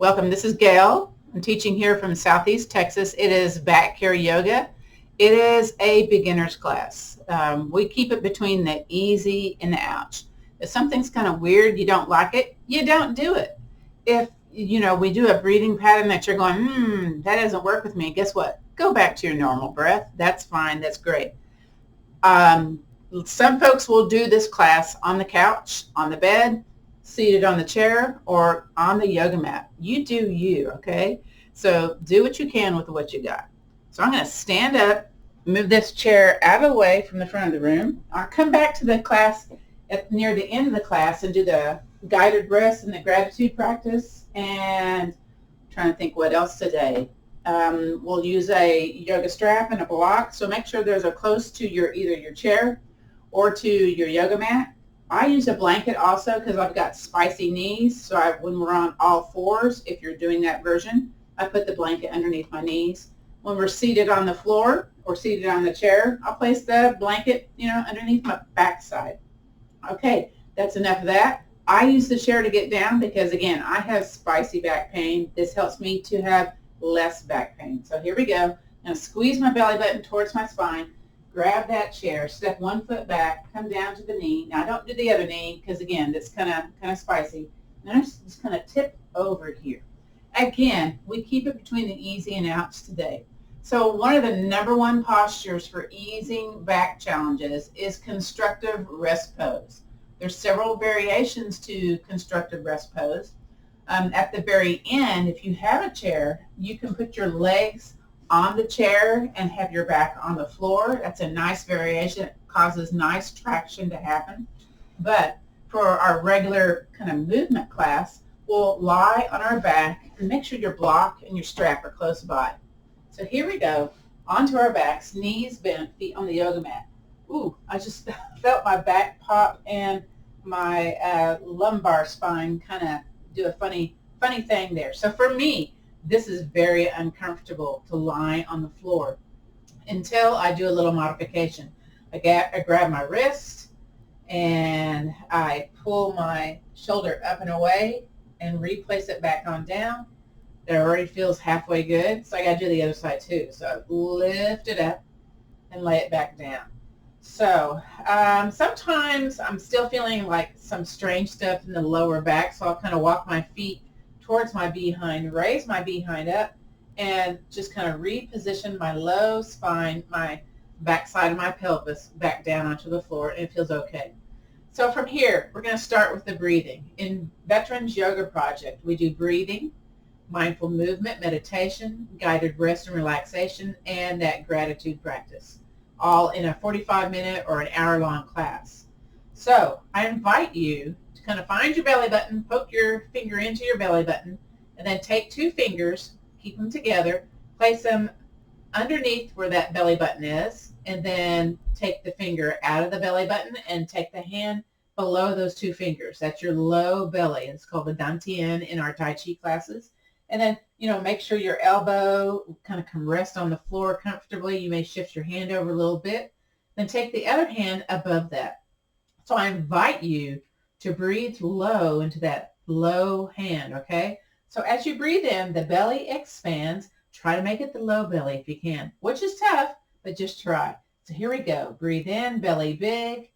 Welcome. This is Gail. I'm teaching here from Southeast Texas. It is back care yoga. It is a beginner's class. We keep it between the easy and the ouch. If something's kind of weird, you don't like it, you don't do it. If we do a breathing pattern that you're going, that doesn't work with me, guess what? Go back to your normal breath. That's fine. That's great. Some folks will do this class on the couch, on the bed, seated on the chair, or on the yoga mat. You do you, okay? So do what you can with what you got. So I'm going to stand up, move this chair out of the way from the front of the room. I'll come back to the class near the end of the class and do the guided rest and the gratitude practice. And I'm trying to think what else today. We'll use a yoga strap and a block. So make sure those are close to either your chair or to your yoga mat. I use a blanket also because I've got spicy knees. So when we're on all fours, if you're doing that version, I put the blanket underneath my knees. When we're seated on the floor or seated on the chair, I'll place the blanket, underneath my backside. Okay, that's enough of that. I use the chair to get down because, again, I have spicy back pain. This helps me to have less back pain. So here we go. I'm going to squeeze my belly button towards my spine. Grab that chair, step 1 foot back, come down to the knee. Now, don't do the other knee because, again, that's kind of spicy. And I'm just kind of tip over here. Again, we keep it between the easy and outs today. So one of the number one postures for easing back challenges is constructive rest pose. There's several variations to constructive rest pose. At the very end, if you have a chair, you can put your legs on the chair and have your back on the floor. That's a nice variation. It causes nice traction to happen. But for our regular kind of movement class, we'll lie on our back and make sure your block and your strap are close by. So here we go, onto our backs, knees bent, feet on the yoga mat. Ooh, I just felt my back pop and my lumbar spine kind of do a funny thing there. So for me, this is very uncomfortable to lie on the floor until I do a little modification. I grab my wrist and I pull my shoulder up and away and replace it back on down. That already feels halfway good, so I got to do the other side too. So lift it up and lay it back down. So sometimes I'm still feeling like some strange stuff in the lower back, so I'll kind of walk my feet towards my behind, raise my behind up, and just kind of reposition my low spine, my back side of my pelvis back down onto the floor, and it feels okay. So from here, we're going to start with the breathing. In Veterans Yoga Project, we do breathing, mindful movement, meditation, guided rest and relaxation, and that gratitude practice, all in a 45-minute or an hour-long class. So I invite you to kind of find your belly button, poke your finger into your belly button, and then take 2 fingers, keep them together, place them underneath where that belly button is, and then take the finger out of the belly button and take the hand below those 2 fingers. That's your low belly. It's called the dantian in our Tai Chi classes. And then, make sure your elbow kind of can rest on the floor comfortably. You may shift your hand over a little bit. Then take the other hand above that. So I invite you to breathe low into that low hand, okay? So as you breathe in, the belly expands. Try to make it the low belly if you can, which is tough, but just try. So here we go. Breathe in, belly big.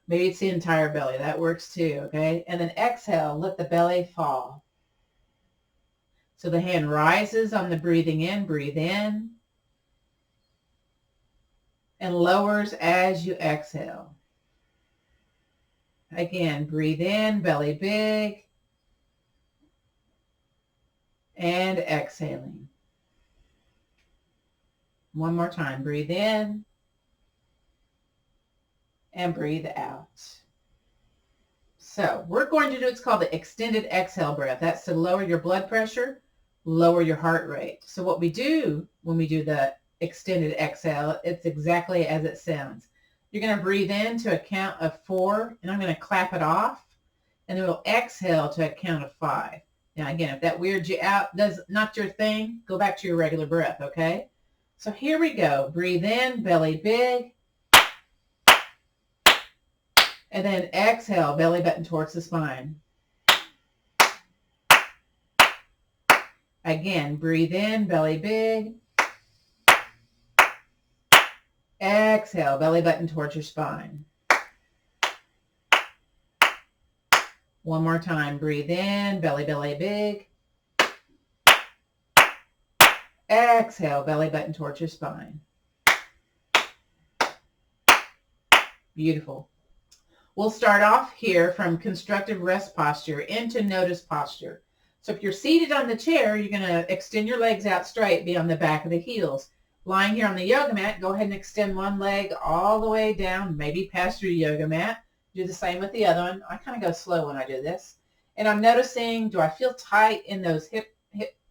Maybe it's the entire belly. That works too, okay? And then exhale, let the belly fall. So the hand rises on the breathing in, breathe in, and lowers as you exhale. Again, breathe in, belly big, and exhaling. One more time, breathe in, and breathe out. So we're going to do what's called the extended exhale breath. That's to lower your blood pressure, lower your heart rate. So what we do when we do the extended exhale, it's exactly as it sounds. You're going to breathe in to a count of 4, and I'm going to clap it off, and then we'll exhale to a count of 5. Now again, if that weirds you out, does not your thing, go back to your regular breath, okay? So here we go. Breathe in, belly big, and then exhale, belly button towards the spine. Again, breathe in, belly big. Exhale, belly button towards your spine. One more time, breathe in, belly, belly big. Exhale, belly button towards your spine. Beautiful. We'll start off here from constructive rest posture into notice posture. So if you're seated on the chair, you're going to extend your legs out straight, be on the back of the heels. Lying here on the yoga mat, go ahead and extend one leg all the way down, maybe past your yoga mat. Do the same with the other one. I kind of go slow when I do this. And I'm noticing, do I feel tight in those hip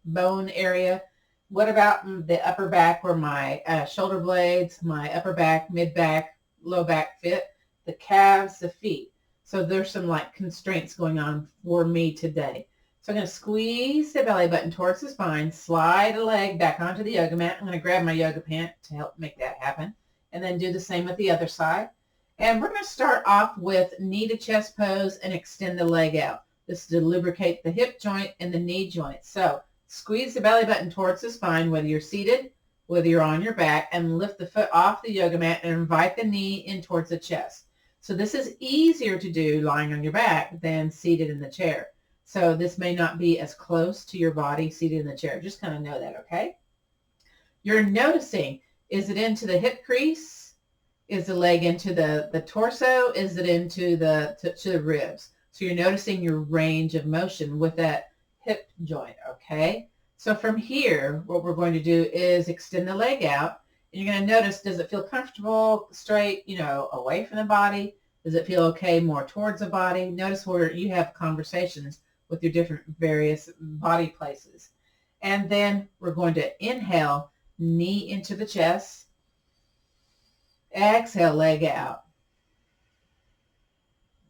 bone area? What about the upper back where my shoulder blades, my upper back, mid back, low back fit? The calves, the feet. So there's some like constraints going on for me today. So I'm going to squeeze the belly button towards the spine, slide a leg back onto the yoga mat. I'm going to grab my yoga pant to help make that happen. And then do the same with the other side. And we're going to start off with knee to chest pose and extend the leg out. This is to lubricate the hip joint and the knee joint. So squeeze the belly button towards the spine, whether you're seated, whether you're on your back, and lift the foot off the yoga mat and invite the knee in towards the chest. So this is easier to do lying on your back than seated in the chair. So this may not be as close to your body seated in the chair. Just kind of know that, okay? You're noticing, is it into the hip crease? Is the leg into the torso? Is it into to the ribs? So you're noticing your range of motion with that hip joint, okay? So from here, what we're going to do is extend the leg out. And you're going to notice, does it feel comfortable, straight, away from the body? Does it feel okay more towards the body? Notice where you have conversations with your different various body places. And then we're going to inhale, knee into the chest. Exhale, leg out.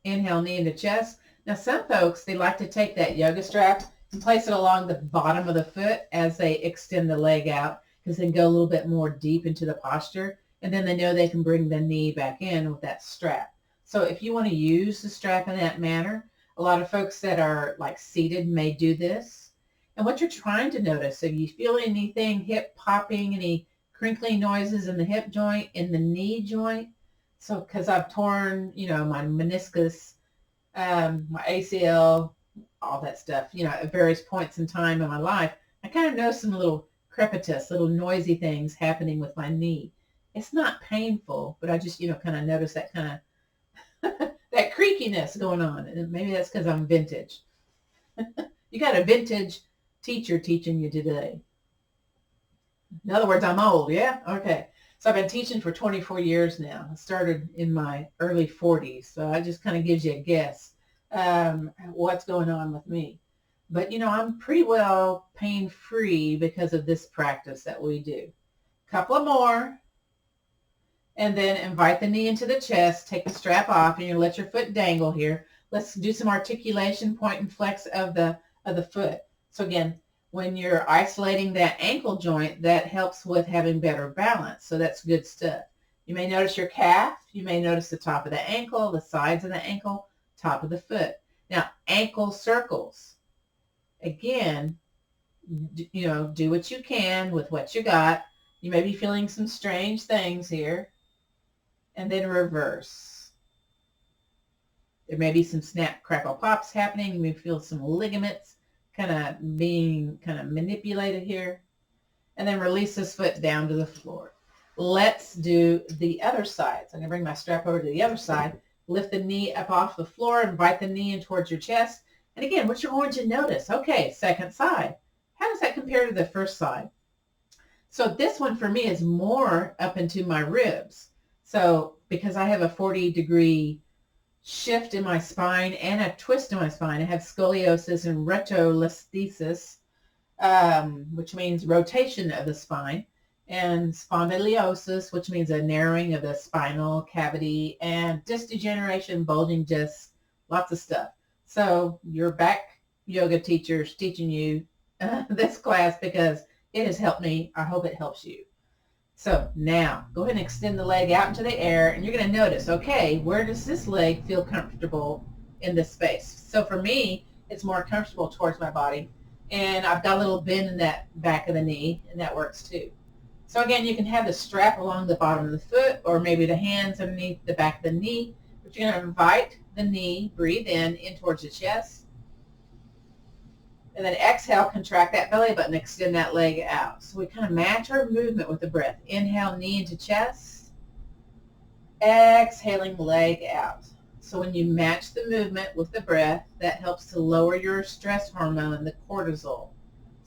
Inhale, knee into chest. Now some folks, they like to take that yoga strap and place it along the bottom of the foot as they extend the leg out, because they can go a little bit more deep into the posture, and then they know they can bring the knee back in with that strap. So if you want to use the strap in that manner, a lot of folks that are like seated may do this. And what you're trying to notice, if you feel anything, hip popping, any crinkling noises in the hip joint, in the knee joint. So because I've torn, my meniscus, my ACL, all that stuff, at various points in time in my life, I kind of know some little crepitus, little noisy things happening with my knee. It's not painful, but I just, kind of notice that kind of that creakiness going on. And maybe that's because I'm vintage. You got a vintage teacher teaching you today. In other words, I'm old, yeah? Okay. So I've been teaching for 24 years now. I started in my early 40s, so that just kind of gives you a guess what's going on with me. But, I'm pretty well pain-free because of this practice that we do. Couple of more. And then invite the knee into the chest. Take the strap off, and you let your foot dangle here. Let's do some articulation, point and flex of the foot. So again, when you're isolating that ankle joint, that helps with having better balance. So that's good stuff. You may notice your calf. You may notice the top of the ankle, the sides of the ankle, top of the foot. Now, ankle circles. Again, do what you can with what you got. You may be feeling some strange things here. And then reverse. There may be some snap, crackle, pops happening. You may feel some ligaments kind of being manipulated here. And then release this foot down to the floor. Let's do the other side. So I'm going to bring my strap over to the other side. Lift the knee up off the floor. Invite the knee in towards your chest. And again, what you're going to notice, okay, second side. How does that compare to the first side? So this one for me is more up into my ribs. So because I have a 40-degree shift in my spine and a twist in my spine, I have scoliosis and retrolisthesis, which means rotation of the spine, and spondylosis, which means a narrowing of the spinal cavity, and disc degeneration, bulging discs, lots of stuff. So your back yoga teacher is teaching you this class because it has helped me. I hope it helps you. So now go ahead and extend the leg out into the air, and you're going to notice, okay, where does this leg feel comfortable in this space? So for me, it's more comfortable towards my body. And I've got a little bend in that back of the knee, and that works too. So again, you can have the strap along the bottom of the foot, or maybe the hands underneath the back of the knee, but you're going to invite the knee, breathe in towards the chest, and then exhale, contract that belly button, extend that leg out. So we kind of match our movement with the breath. Inhale, knee into chest, exhaling leg out. So when you match the movement with the breath, that helps to lower your stress hormone, the cortisol.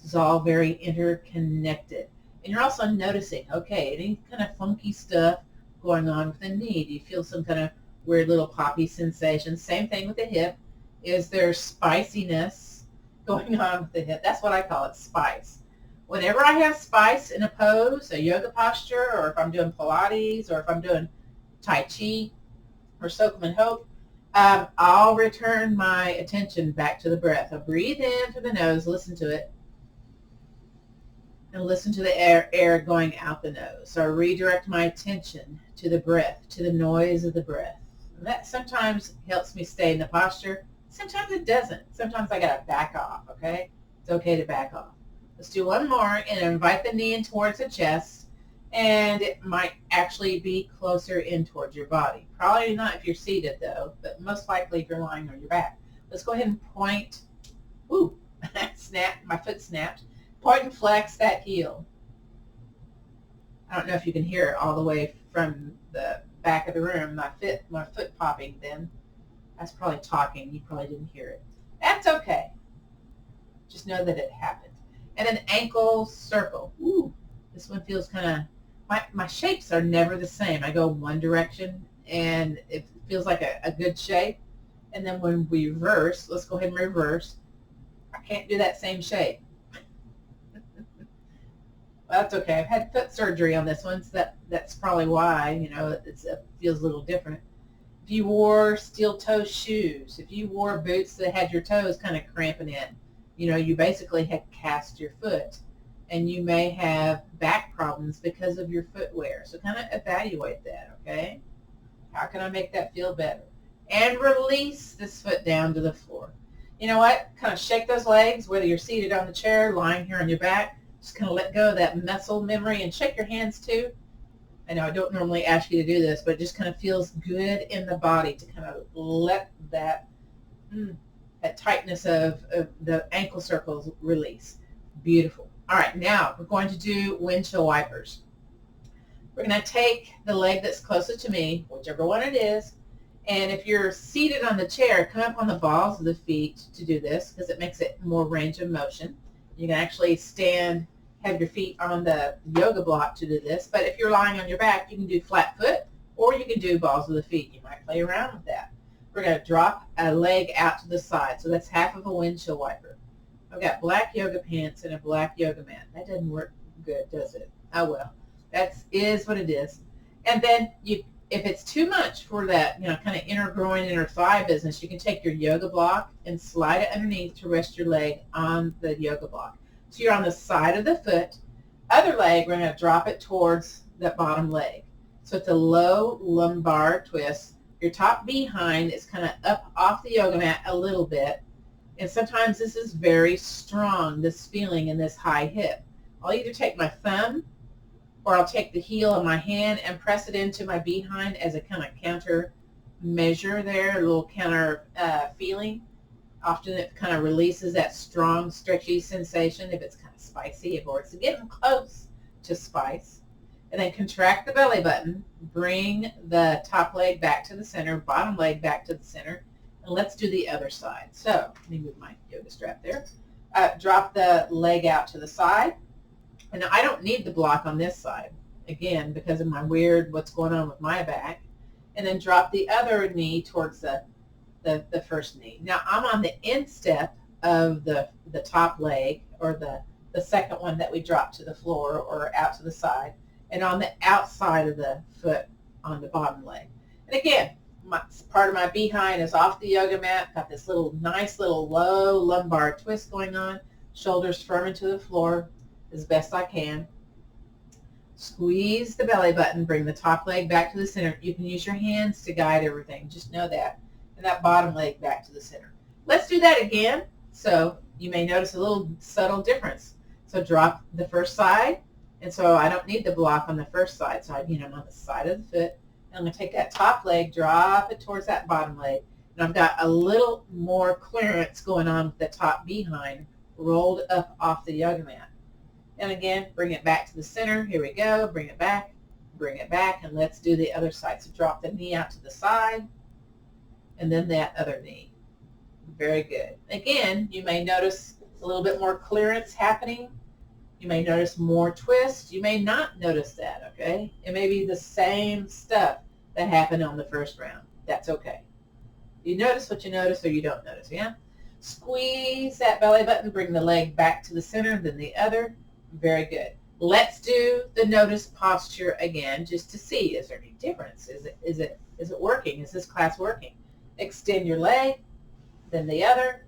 It's all very interconnected. And you're also noticing, okay, any kind of funky stuff going on with the knee? Do you feel some kind of weird little poppy sensation? Same thing with the hip. Is there spiciness going on with the hip? That's what I call it, spice. Whenever I have spice in a pose, a yoga posture, or if I'm doing Pilates, or if I'm doing Tai Chi, or Sokum and Hope, I'll return my attention back to the breath. I'll breathe in through the nose, listen to it, and listen to the air going out the nose. So I redirect my attention to the breath, to the noise of the breath. And that sometimes helps me stay in the posture. Sometimes it doesn't. Sometimes I got to back off, okay? It's okay to back off. Let's do one more and invite the knee in towards the chest, and it might actually be closer in towards your body. Probably not if you're seated though, but most likely if you're lying on your back. Let's go ahead and point. Ooh, snap, my foot snapped. Point and flex that heel. I don't know if you can hear it all the way from the back of the room. My foot popping then. That's probably talking. You probably didn't hear it. That's okay. Just know that it happened. And then ankle circle. Ooh, this one feels kind of, my shapes are never the same. I go one direction and it feels like a good shape. And then when we reverse, let's go ahead and reverse. I can't do that same shape. That's okay. I've had foot surgery on this one, so that's probably why, you know, it feels a little different. If you wore steel toe shoes, if you wore boots that had your toes kind of cramping in, you know, you basically had cast your foot, and you may have back problems because of your footwear. So kind of evaluate that, okay? How can I make that feel better? And release this foot down to the floor. You know what? Kind of shake those legs, whether you're seated on the chair, lying here on your back. Just kind of let go of that muscle memory and shake your hands too. I know I don't normally ask you to do this, but it just kind of feels good in the body to kind of let that tightness of the ankle circles release. Beautiful. All right, now we're going to do windshield wipers. We're going to take the leg that's closest to me, whichever one it is, and if you're seated on the chair, come up on the balls of the feet to do this because it makes it more range of motion. You can actually stand, have your feet on the yoga block to do this, but if you're lying on your back, you can do flat foot or you can do balls of the feet. You might play around with that. We're going to drop a leg out to the side, so that's half of a windshield wiper. I've got black yoga pants and a black yoga mat. That doesn't work good, does it? Oh well, that is what it is. And then if it's too much for that, you know, kind of inner groin, inner thigh business, you can take your yoga block and slide it underneath to rest your leg on the yoga block. So you're on the side of the foot. Other leg, we're going to drop it towards that bottom leg. So it's a low lumbar twist. Your top behind is kind of up off the yoga mat a little bit. And sometimes this is very strong, this feeling in this high hip. I'll either take my thumb or I'll take the heel of my hand and press it into my behind as a kind of counter measure there, a little counter feeling. Often it kind of releases that strong, stretchy sensation if it's kind of spicy, or it's getting close to spice. And then contract the belly button, bring the top leg back to the center, bottom leg back to the center, and let's do the other side. So let me move my yoga strap there. Drop the leg out to the side. And I don't need the block on this side, again, because of my weird what's going on with my back. And then drop the other knee towards the first knee. Now I'm on the instep of the top leg, or the second one that we dropped to the floor or out to the side, and on the outside of the foot on the bottom leg. And again, part of my behind is off the yoga mat, got this nice little low lumbar twist going on, shoulders firm into the floor as best I can. Squeeze the belly button, bring the top leg back to the center. You can use your hands to guide everything, just know that. And that bottom leg back to the center. Let's do that again. So you may notice a little subtle difference. So drop the first side, and so I don't need the block on the first side. So I'm on the side of the foot, and I'm going to take that top leg, drop it towards that bottom leg, and I've got a little more clearance going on with the top behind rolled up off the yoga mat. And again, bring it back to the center. Here we go. Bring it back, and let's do the other side. So drop the knee out to the side, and then that other knee. Very good. Again, you may notice a little bit more clearance happening. You may notice more twist. You may not notice that, okay? It may be the same stuff that happened on the first round. That's okay. You notice what you notice or you don't notice, yeah? Squeeze that belly button. Bring the leg back to the center, then the other. Very good. Let's do the notice posture again just to see, is there any difference? Is it working? Is this class working? Extend your leg, then the other.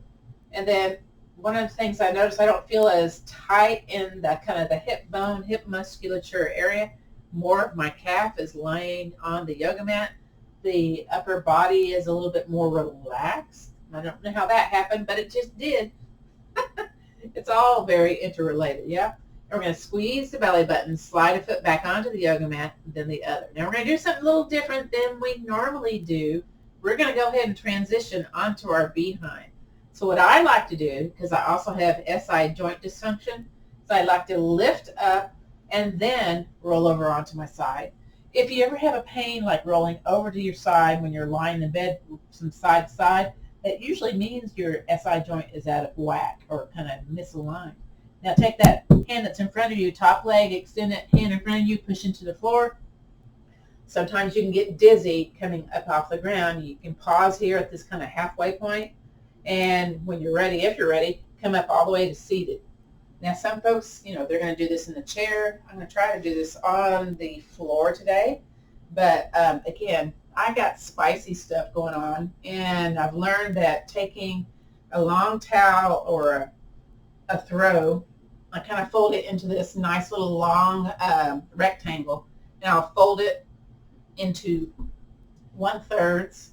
And then one of the things I notice, I don't feel as tight in the kind of the hip bone, hip musculature area. More of my calf is laying on the yoga mat. The upper body is a little bit more relaxed. I don't know how that happened, but it just did. It's all very interrelated, yeah? And we're going to squeeze the belly button, slide a foot back onto the yoga mat, then the other. Now we're going to do something a little different than we normally do. We're going to go ahead and transition onto our behind. So what I like to do, because I also have SI joint dysfunction, so I like to lift up and then roll over onto my side. If you ever have a pain like rolling over to your side when you're lying in bed from side to side, that usually means your SI joint is out of whack or kind of misaligned. Now take that hand that's in front of you, top leg, extend that hand in front of you, push into the floor. Sometimes you can get dizzy coming up off the ground. You can pause here at this kind of halfway point, and when you're ready, if you're ready, come up all the way to seated. Now some folks, they're going to do this in the chair. I'm going to try to do this on the floor today, but again, I got spicy stuff going on, and I've learned that taking a long towel or a throw, I kind of fold it into this nice little long rectangle, and I'll fold it into 1/3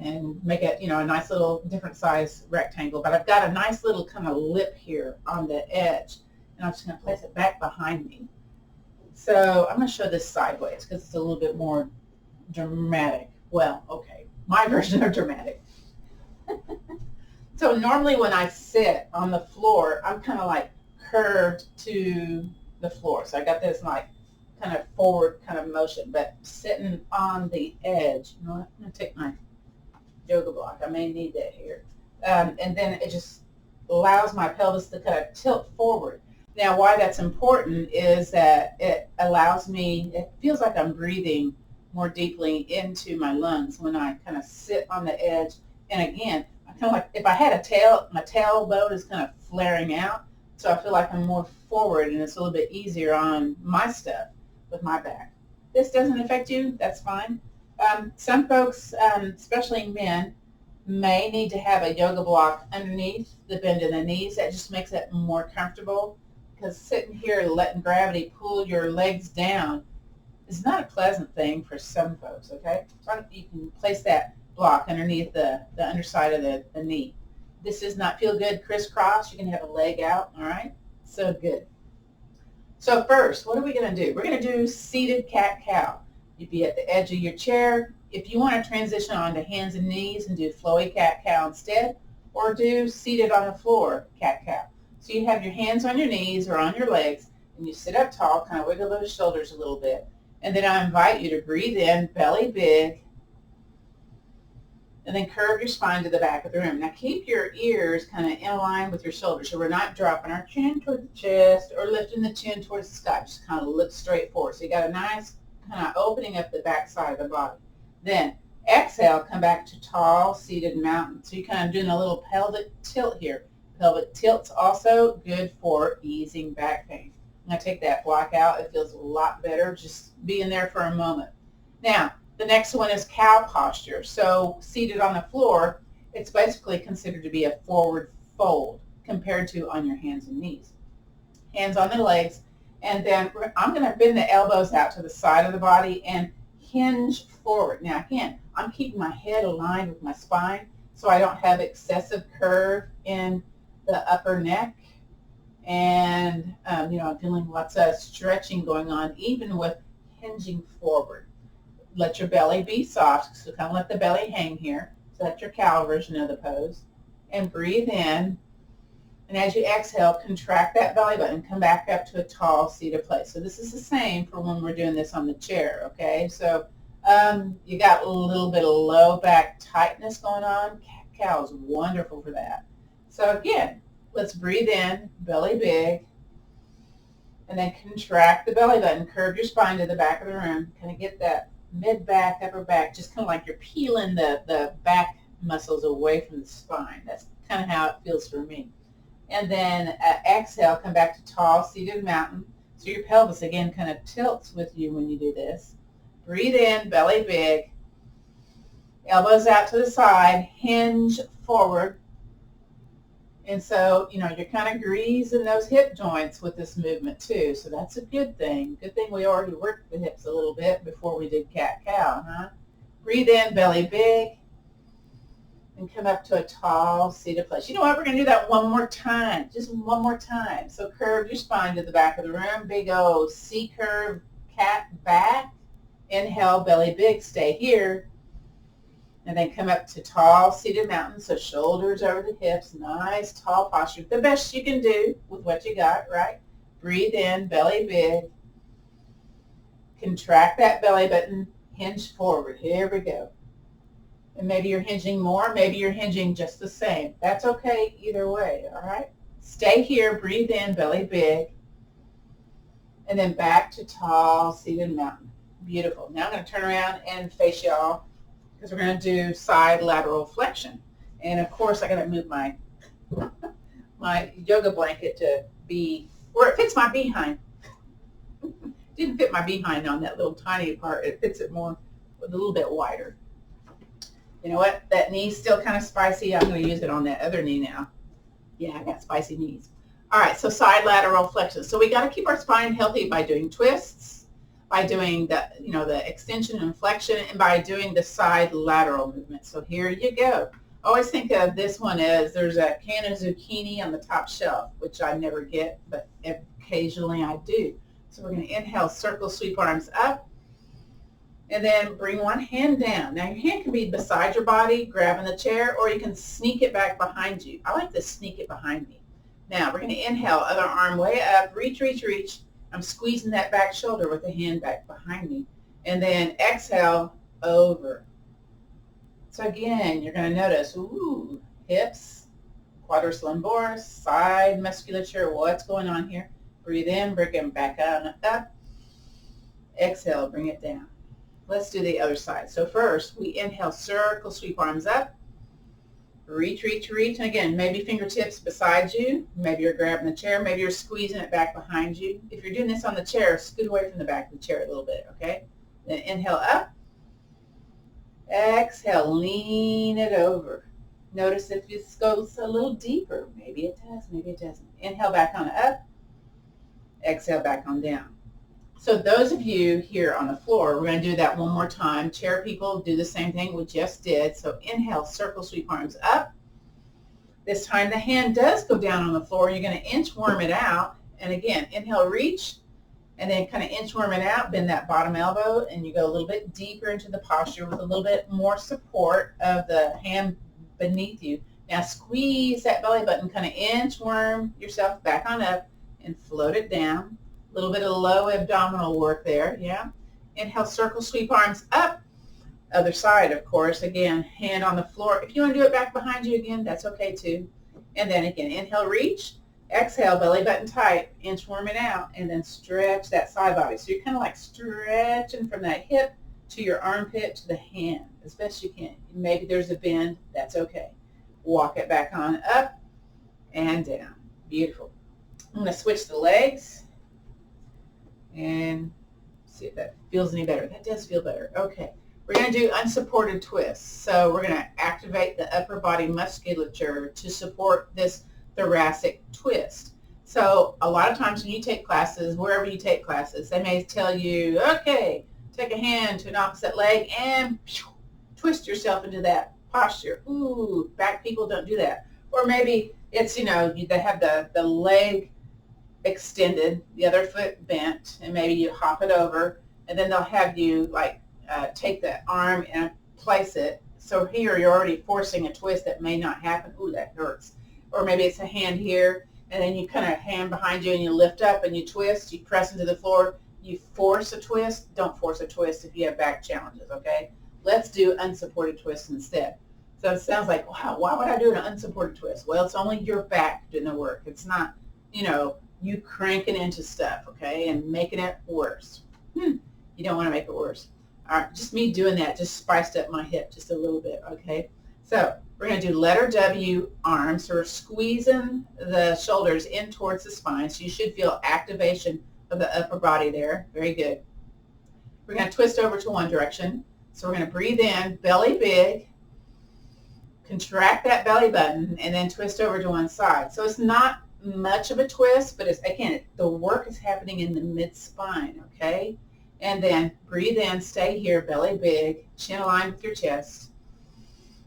and make it, a nice little different size rectangle. But I've got a nice little kind of lip here on the edge, and I'm just going to place it back behind me. So I'm going to show this sideways because it's a little bit more dramatic. Well, okay, my version of dramatic. So normally when I sit on the floor, I'm kind of like curved to the floor. So I got this like kind of forward kind of motion, but sitting on the edge, I'm going to take my yoga block. I may need that here. And then it just allows my pelvis to kind of tilt forward. Now why that's important is that it allows me, it feels like I'm breathing more deeply into my lungs when I kind of sit on the edge. And again, I kind of like, if I had a tail, my tailbone is kind of flaring out. So I feel like I'm more forward, and it's a little bit easier on my stuff with my back. This doesn't affect you, that's fine. Some folks, especially men, may need to have a yoga block underneath the bend in the knees. That just makes it more comfortable, because sitting here letting gravity pull your legs down is not a pleasant thing for some folks, okay? So you can place that block underneath the underside of the knee. This does not feel good crisscross. You can have a leg out, all right? So good. So first, what are we going to do? We're going to do seated cat-cow. You'd be at the edge of your chair. If you want to transition onto hands and knees and do flowy cat-cow instead, or do seated on the floor cat-cow. So you have your hands on your knees or on your legs, and you sit up tall, kind of wiggle those shoulders a little bit. And then I invite you to breathe in, belly big, and then curve your spine to the back of the room. Now keep your ears kind of in line with your shoulders, so we're not dropping our chin toward the chest or lifting the chin towards the sky. Just kind of look straight forward. So you got a nice kind of opening up the back side of the body. Then exhale, come back to tall seated mountain. So you're kind of doing a little pelvic tilt here. Pelvic tilt's also good for easing back pain. I'm going to take that block out. It feels a lot better just being there for a moment. Now, the next one is cow posture. So seated on the floor, it's basically considered to be a forward fold compared to on your hands and knees. Hands on the legs, and then I'm going to bend the elbows out to the side of the body and hinge forward. Now again, I'm keeping my head aligned with my spine so I don't have excessive curve in the upper neck. And, I'm feeling lots of stretching going on, even with hinging forward. Let your belly be soft, so kind of let the belly hang here. So that's your cow version of the pose. And breathe in. And as you exhale, contract that belly button. Come back up to a tall seated place. So this is the same for when we're doing this on the chair, okay? So you got a little bit of low back tightness going on. Cat-cow is wonderful for that. So again, let's breathe in, belly big, and then contract the belly button. Curve your spine to the back of the room. Kind of get that mid-back, upper back, just kind of like you're peeling the back muscles away from the spine. That's kind of how it feels for me. And then exhale, come back to tall seated mountain. So your pelvis, again, kind of tilts with you when you do this. Breathe in, belly big. Elbows out to the side, hinge forward. And so, you're kind of greasing those hip joints with this movement too. So that's a good thing. Good thing we already worked the hips a little bit before we did cat-cow, huh? Breathe in, belly big. And come up to a tall seated place. You know what? We're going to do that one more time. Just one more time. So curve your spine to the back of the room. Big old C-curve, cat back. Inhale, belly big. Stay here. And then come up to tall seated mountain. So shoulders over the hips. Nice tall posture. The best you can do with what you got, right? Breathe in, belly big. Contract that belly button. Hinge forward. Here we go. And maybe you're hinging more, maybe you're hinging just the same. That's okay either way, all right? Stay here, breathe in, belly big, and then back to tall seated mountain. Beautiful. Now I'm going to turn around and face y'all because we're going to do side lateral flexion. And of course, I got to move my yoga blanket to be where it fits my behind. Didn't fit my behind on that little tiny part. It fits it more with a little bit wider. You know what? That knee's still kind of spicy. I'm going to use it on that other knee now. Yeah, I got spicy knees. All right, so side lateral flexion. So we got to keep our spine healthy by doing twists, by doing the extension and flexion, and by doing the side lateral movement. So here you go. Always think of this one as there's a can of zucchini on the top shelf, which I never get, but occasionally I do. So we're going to inhale, circle, sweep arms up. And then bring one hand down. Now your hand can be beside your body, grabbing the chair, or you can sneak it back behind you. I like to sneak it behind me. Now we're going to inhale, other arm way up, reach, reach, reach. I'm squeezing that back shoulder with the hand back behind me. And then exhale, over. So again, you're going to notice, ooh, hips, quadris lumboris, side musculature, what's going on here? Breathe in, bring them back on up. Exhale, bring it down. Let's do the other side. So first, we inhale, circle, sweep arms up. Reach, reach, reach. And again, maybe fingertips beside you. Maybe you're grabbing the chair. Maybe you're squeezing it back behind you. If you're doing this on the chair, scoot away from the back of the chair a little bit, okay? Then inhale up. Exhale, lean it over. Notice if this goes a little deeper. Maybe it does, maybe it doesn't. Inhale back on up. Exhale back on down. So those of you here on the floor, we're going to do that one more time. Chair people, do the same thing we just did. So inhale, circle, sweep arms up. This time the hand does go down on the floor. You're going to inchworm it out. And again, inhale, reach, and then kind of inchworm it out, bend that bottom elbow, and you go a little bit deeper into the posture with a little bit more support of the hand beneath you. Now squeeze that belly button, kind of inchworm yourself back on up and float it down. A little bit of low abdominal work there, yeah. Inhale, circle, sweep arms up. Other side, of course. Again, hand on the floor. If you want to do it back behind you again, that's okay too. And then again, inhale, reach. Exhale, belly button tight. Inchworm it out. And then stretch that side body. So you're kind of like stretching from that hip to your armpit to the hand as best you can. Maybe there's a bend. That's okay. Walk it back on up and down. Beautiful. I'm going to switch the legs. And see if that feels any better. That does feel better. Okay. We're going to do unsupported twists. So we're going to activate the upper body musculature to support this thoracic twist. So a lot of times when you take classes, wherever you take classes, they may tell you, okay, take a hand to an opposite leg and twist yourself into that posture. Ooh, back people don't do that. Or maybe It's, you know, they have the leg extended, the other foot bent, and maybe you hop it over, and then they'll have you like take the arm and place it. So here you're already forcing a twist that may not happen. Ooh, that hurts. Or maybe it's a hand here, and then you kind of hand behind you and you lift up and you twist, you press into the floor, you force a twist. Don't force a twist if you have back challenges, okay? Let's do unsupported twists instead. So it sounds like, wow, why would I do an unsupported twist? Well, it's only your back doing the work. It's not, you know, you cranking into stuff, okay, and making it worse. You don't want to make it worse. All right, just me doing that just spiced up my hip just a little bit, okay? So we're going to do letter W, arms. So we're squeezing the shoulders in towards the spine, so you should feel activation of the upper body there. Very good. We're going to twist over to one direction. So we're going to breathe in, belly big, contract that belly button, and then twist over to one side. So it's not much of a twist, but it's, again, the work is happening in the mid-spine, okay? And then breathe in, stay here, belly big, chin aligned with your chest,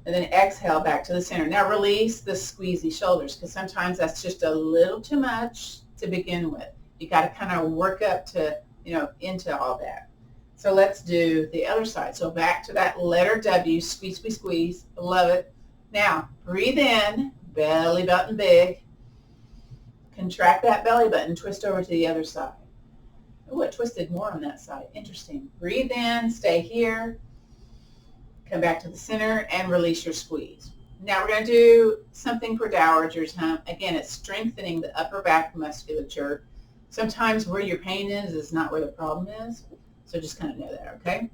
and then exhale back to the center. Now release the squeezy shoulders, because sometimes that's just a little too much to begin with. You got to kind of work up to, you know, into all that. So let's do the other side. So back to that letter W, squeeze, squeeze, squeeze. Love it. Now breathe in, belly button big, contract that belly button, twist over to the other side. Oh, it twisted more on that side. Interesting. Breathe in, stay here, come back to the center, and release your squeeze. Now we're going to do something for dowager's hump. Again, it's strengthening the upper back musculature. Sometimes where your pain is not where the problem is. So just kind of know that, okay?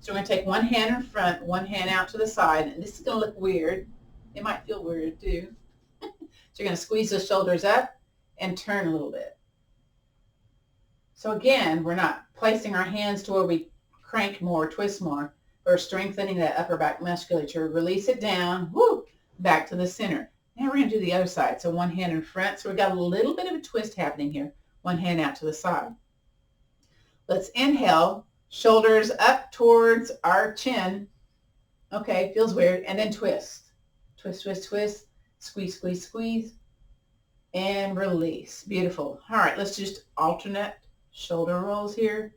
So we're going to take one hand in front, one hand out to the side, and this is going to look weird. It might feel weird too. So you're going to squeeze the shoulders up and turn a little bit. So again, we're not placing our hands to where we crank more, twist more. We're strengthening that upper back musculature. Release it down, whoo, back to the center. Now we're going to do the other side. So one hand in front. So we've got a little bit of a twist happening here. One hand out to the side. Let's inhale, shoulders up towards our chin. Okay, feels weird. And then twist. Twist, twist, twist. Squeeze, squeeze, squeeze. And release. Beautiful. All right, let's just alternate shoulder rolls here.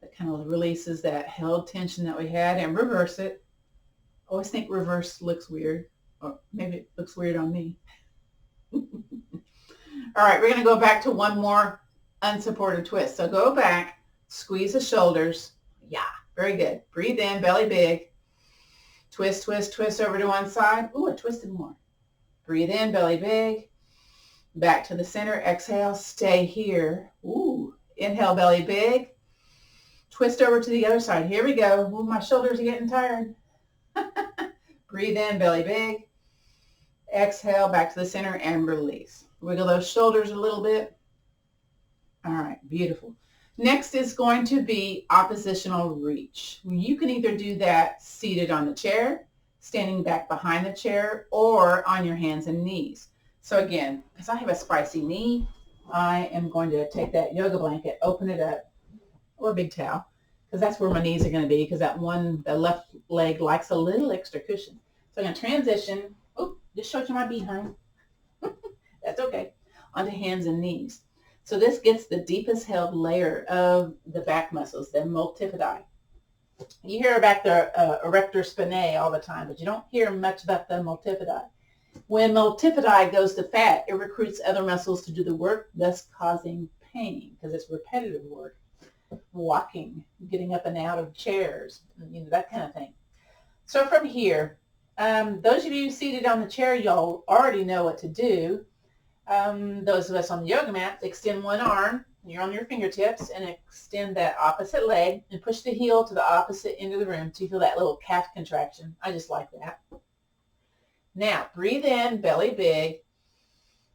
That kind of releases that held tension that we had, and reverse it. Always think reverse looks weird, or maybe it looks weird on me. All right, we're going to go back to one more unsupported twist. So go back, squeeze the shoulders. Yeah, very good. Breathe in, belly big. Twist, twist, twist over to one side. Ooh, it twisted more. Breathe in, belly big. Back to the center. Exhale, stay here. Ooh, inhale, belly big. Twist over to the other side. Here we go. Ooh, my shoulders are getting tired. Breathe in, belly big. Exhale, back to the center and release. Wiggle those shoulders a little bit. All right, beautiful. Next is going to be oppositional reach. You can either do that seated on the chair, standing back behind the chair, or on your hands and knees. So again, because I have a spicy knee, I am going to take that yoga blanket, open it up, or a big towel, because that's where my knees are going to be, because that one, the left leg likes a little extra cushion. So I'm going to transition. Oh, just showed you my behind. That's okay. Onto hands and knees. So this gets the deepest held layer of the back muscles, the multifidi. You hear about the erector spinae all the time, but you don't hear much about the multifidi. When multifidi goes to fat, it recruits other muscles to do the work, thus causing pain, because it's repetitive work. Walking, getting up and out of chairs, you know, that kind of thing. So from here, those of you seated on the chair, y'all already know what to do. Those of us on the yoga mat, extend one arm, you're on your fingertips, and extend that opposite leg and push the heel to the opposite end of the room so you feel that little calf contraction. I just like that. Now, breathe in, belly big.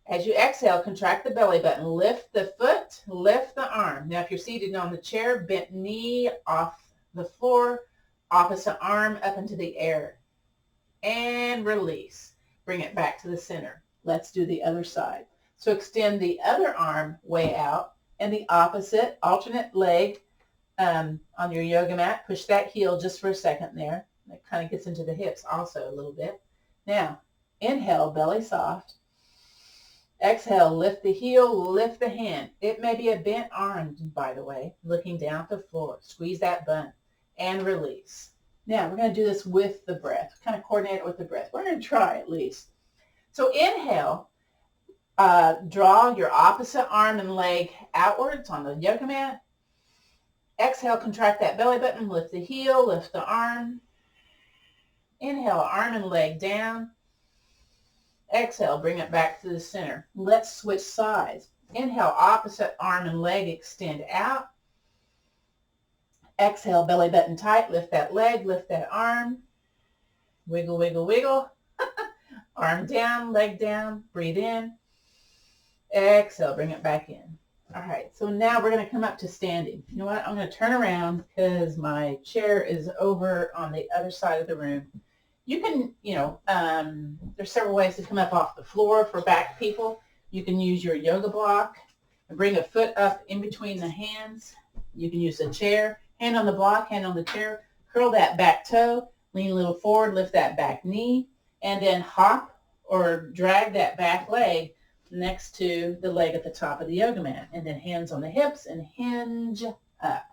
As you exhale, contract the belly button. Lift the foot, lift the arm. Now, if you're seated on the chair, bent knee off the floor, opposite arm up into the air. And release. Bring it back to the center. Let's do the other side. So extend the other arm way out and the opposite alternate leg on your yoga mat. Push that heel just for a second there. That kind of gets into the hips also a little bit. Now, inhale, belly soft. Exhale, lift the heel, lift the hand. It may be a bent arm, by the way, looking down at the floor. Squeeze that bun and release. Now, we're going to do this with the breath, kind of coordinate it with the breath. We're going to try at least. So inhale, draw your opposite arm and leg outwards on the yoga mat. Exhale, contract that belly button, lift the heel, lift the arm. Inhale, arm and leg down. Exhale, bring it back to the center. Let's switch sides. Inhale, opposite arm and leg extend out. Exhale, belly button tight, lift that leg, lift that arm. Wiggle, wiggle, wiggle. Arm down, leg down, breathe in. Exhale, bring it back in. All right, so now we're going to come up to standing. You know what? I'm going to turn around because my chair is over on the other side of the room. You can, there's several ways to come up off the floor for back people. You can use your yoga block and bring a foot up in between the hands. You can use a chair, hand on the block, hand on the chair, curl that back toe, lean a little forward, lift that back knee, and then hop or drag that back leg next to the leg at the top of the yoga mat, and then hands on the hips and hinge up.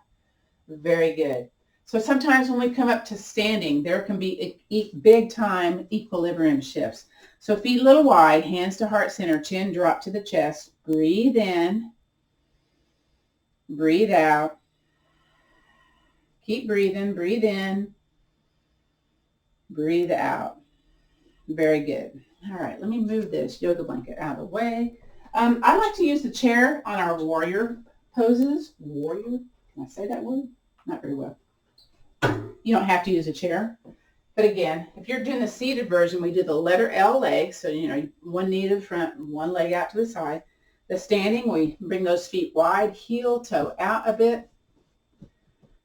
Very good. So sometimes when we come up to standing, there can be big time equilibrium shifts. So feet a little wide, hands to heart center, chin drop to the chest. Breathe in, breathe out. Keep breathing, breathe in, breathe out. Very good. All right, let me move this yoga blanket out of the way. I like to use the chair on our warrior poses. Warrior, can I say that word? Not very well. You don't have to use a chair. But again, if you're doing the seated version, we do the letter L leg. So, one knee to the front, one leg out to the side. The standing, we bring those feet wide, heel, toe out a bit.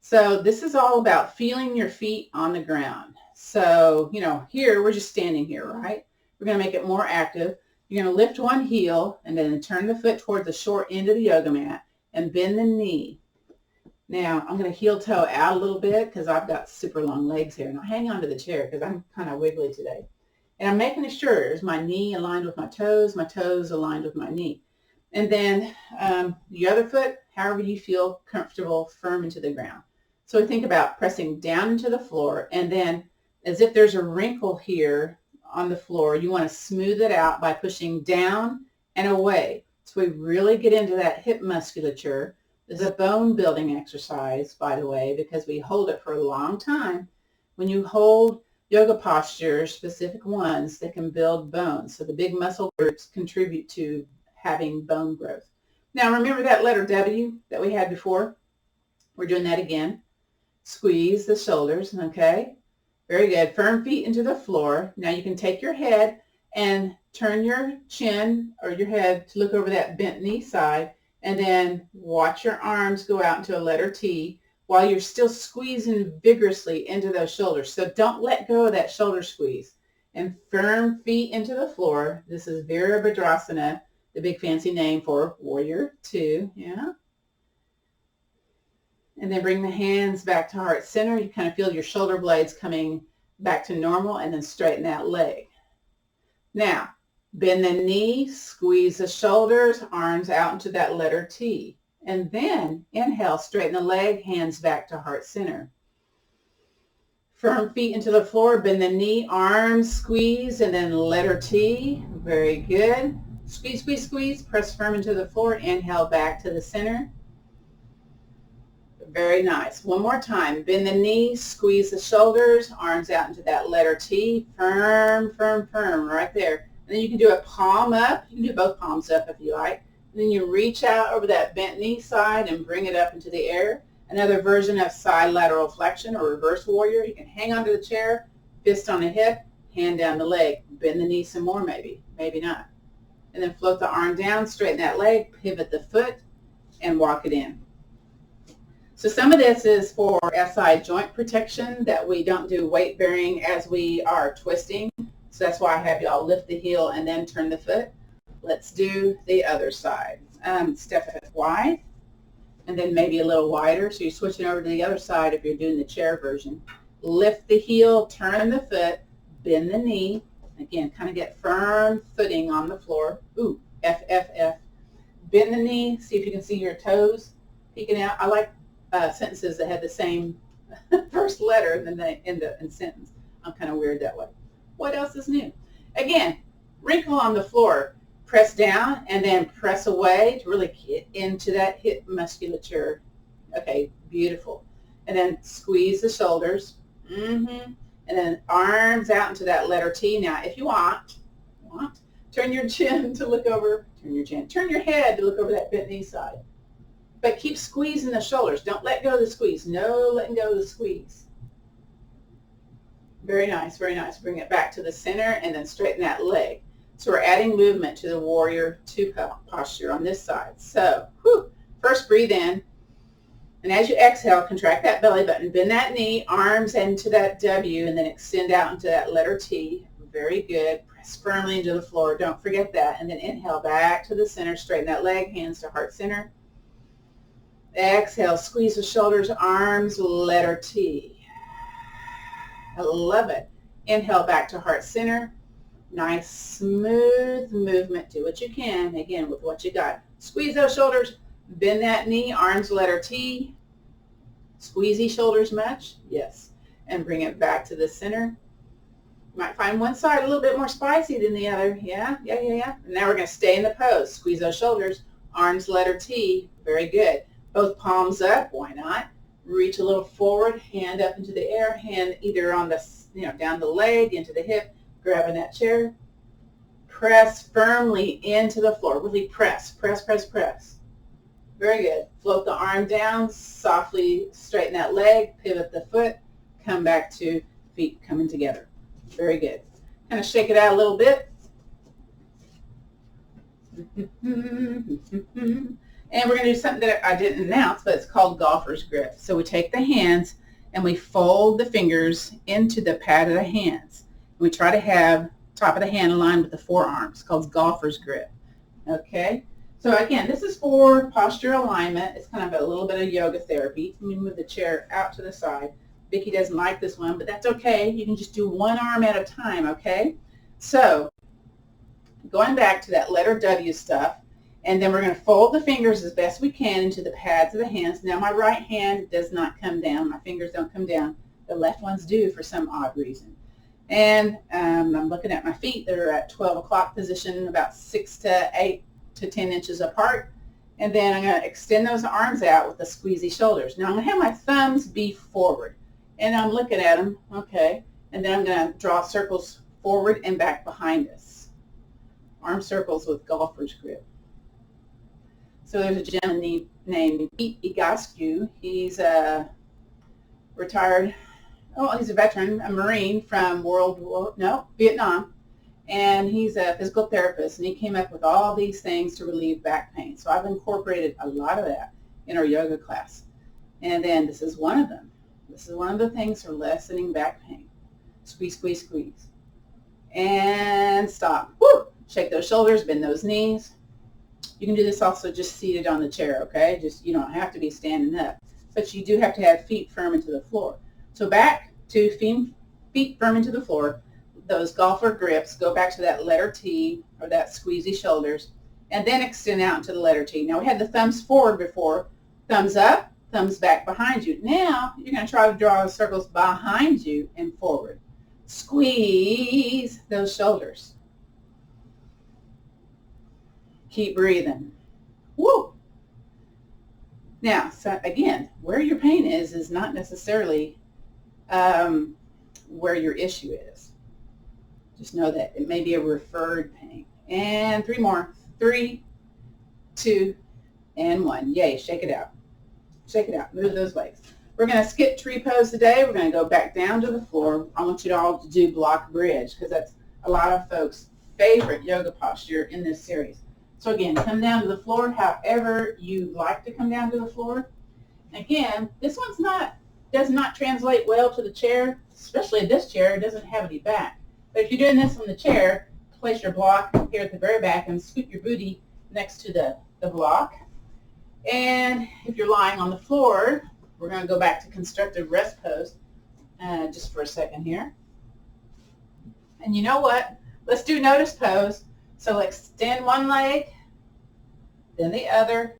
So this is all about feeling your feet on the ground. So, here, we're just standing here, right? We're going to make it more active. You're going to lift one heel and then turn the foot toward the short end of the yoga mat and bend the knee. Now, I'm going to heel toe out a little bit because I've got super long legs here. Now, hang on to the chair because I'm kind of wiggly today. And I'm making sure is my knee aligned with my toes aligned with my knee. And then the other foot, however you feel comfortable, firm into the ground. So think about pressing down into the floor, and then as if there's a wrinkle here on the floor, you want to smooth it out by pushing down and away. So we really get into that hip musculature. This is a bone building exercise, by the way, because we hold it for a long time. When you hold yoga postures, specific ones, they can build bones. So the big muscle groups contribute to having bone growth. Now remember that letter W that we had before? We're doing that again. Squeeze the shoulders, okay? Very good. Firm feet into the floor. Now you can take your head and turn your chin or your head to look over that bent knee side, and then watch your arms go out into a letter T while you're still squeezing vigorously into those shoulders. So don't let go of that shoulder squeeze. And firm feet into the floor. This is Virabhadrasana, the big fancy name for warrior two, yeah? And then bring the hands back to heart center. You kind of feel your shoulder blades coming back to normal, and then straighten that leg. Now, bend the knee, squeeze the shoulders, arms out into that letter T. And then inhale, straighten the leg, hands back to heart center. Firm feet into the floor, bend the knee, arms squeeze, and then letter T. Very good. Squeeze, squeeze, squeeze. Press firm into the floor. Inhale back to the center. Very nice. One more time. Bend the knee, squeeze the shoulders, arms out into that letter T. Firm, firm, firm, right there. And then you can do a palm up. You can do both palms up if you like. And then you reach out over that bent knee side and bring it up into the air. Another version of side lateral flexion or reverse warrior. You can hang onto the chair, fist on the hip, hand down the leg. Bend the knee some more maybe, maybe not. And then float the arm down, straighten that leg, pivot the foot, and walk it in. So some of this is for SI joint protection, that we don't do weight bearing as we are twisting. So that's why I have y'all lift the heel and then turn the foot. Let's do the other side. Step it wide and then maybe a little wider. So you're switching over to the other side if you're doing the chair version. Lift the heel, turn the foot, bend the knee. Again, kind of get firm footing on the floor. Ooh, Bend the knee. See if you can see your toes peeking out. I like sentences that have the same first letter in the sentence. I'm kind of weird that way. What else is new? Again, wrinkle on the floor. Press down and then press away to really get into that hip musculature. Okay, beautiful. And then squeeze the shoulders. And then arms out into that letter T. Now, if you want, turn your chin to look over, turn your head to look over that bent knee side. But keep squeezing the shoulders. Don't let go of the squeeze. No letting go of the squeeze. Very nice, very nice. Bring it back to the center and then straighten that leg. So we're adding movement to the warrior two posture on this side. So first breathe in. And as you exhale, contract that belly button. Bend that knee, arms into that W, and then extend out into that letter T. Very good. Press firmly into the floor. Don't forget that. And then inhale back to the center. Straighten that leg, hands to heart center. Exhale, squeeze the shoulders, arms, letter T. I love it. Inhale back to heart center. Nice, smooth movement. Do what you can, again, with what you got. Squeeze those shoulders. Bend that knee, arms, letter T. Squeezy shoulders much? Yes. And bring it back to the center. You might find one side a little bit more spicy than the other. Yeah. And now we're going to stay in the pose. Squeeze those shoulders, arms, letter T. Very good. Both palms up. Why not? Reach a little forward, hand up into the air, hand either on the, down the leg, into the hip, grabbing that chair. Press firmly into the floor. Really press. Very good. Float the arm down, softly straighten that leg, pivot the foot, come back to feet coming together. Very good. Kind of shake it out a little bit. And we're going to do something that I didn't announce, but it's called golfer's grip. So we take the hands and we fold the fingers into the pad of the hands. We try to have top of the hand aligned with the forearms. It's called golfer's grip. Okay? So again, this is for posture alignment. It's kind of a little bit of yoga therapy. Let me move the chair out to the side. Vicki doesn't like this one, but that's okay. You can just do one arm at a time, okay? So going back to that letter W stuff, and then we're going to fold the fingers as best we can into the pads of the hands. Now my right hand does not come down. My fingers don't come down. The left ones do for some odd reason. And I'm looking at my feet. They're at 12 o'clock position, about 6 to 8 to 10 inches apart. And then I'm going to extend those arms out with the squeezy shoulders. Now I'm going to have my thumbs be forward. And I'm looking at them, okay. And then I'm going to draw circles forward and back behind us. Arm circles with golfer's grip. So there's a gentleman named Pete Igascu. He's a retired, he's a veteran, a Marine from Vietnam. And he's a physical therapist, and he came up with all these things to relieve back pain. So I've incorporated a lot of that in our yoga class. And then this is one of them. This is one of the things for lessening back pain. Squeeze, squeeze, squeeze. And stop. Woo! Shake those shoulders, bend those knees. You can do this also just seated on the chair, okay? You don't have to be standing up. But you do have to have feet firm into the floor. So back to feet firm into the floor. Those golfer grips, go back to that letter T or that squeezy shoulders, and then extend out into the letter T. Now we had the thumbs forward before. Thumbs up, thumbs back behind you. Now you're going to try to draw the circles behind you and forward. Squeeze those shoulders. Keep breathing. Woo! Now, so again, where your pain is not necessarily where your issue is. Just know that it may be a referred pain. And 3 more. 3, 2, and 1. Yay, shake it out. Shake it out. Move those legs. We're going to skip tree pose today. We're going to go back down to the floor. I want you all to do block bridge because that's a lot of folks' favorite yoga posture in this series. So again, come down to the floor however you like to come down to the floor. Again, this one's does not translate well to the chair, especially this chair. It doesn't have any back. But if you're doing this on the chair, place your block here at the very back and scoot your booty next to the block. And if you're lying on the floor, we're going to go back to constructive rest pose just for a second here. And you know what? Let's do notice pose. So extend one leg, then the other.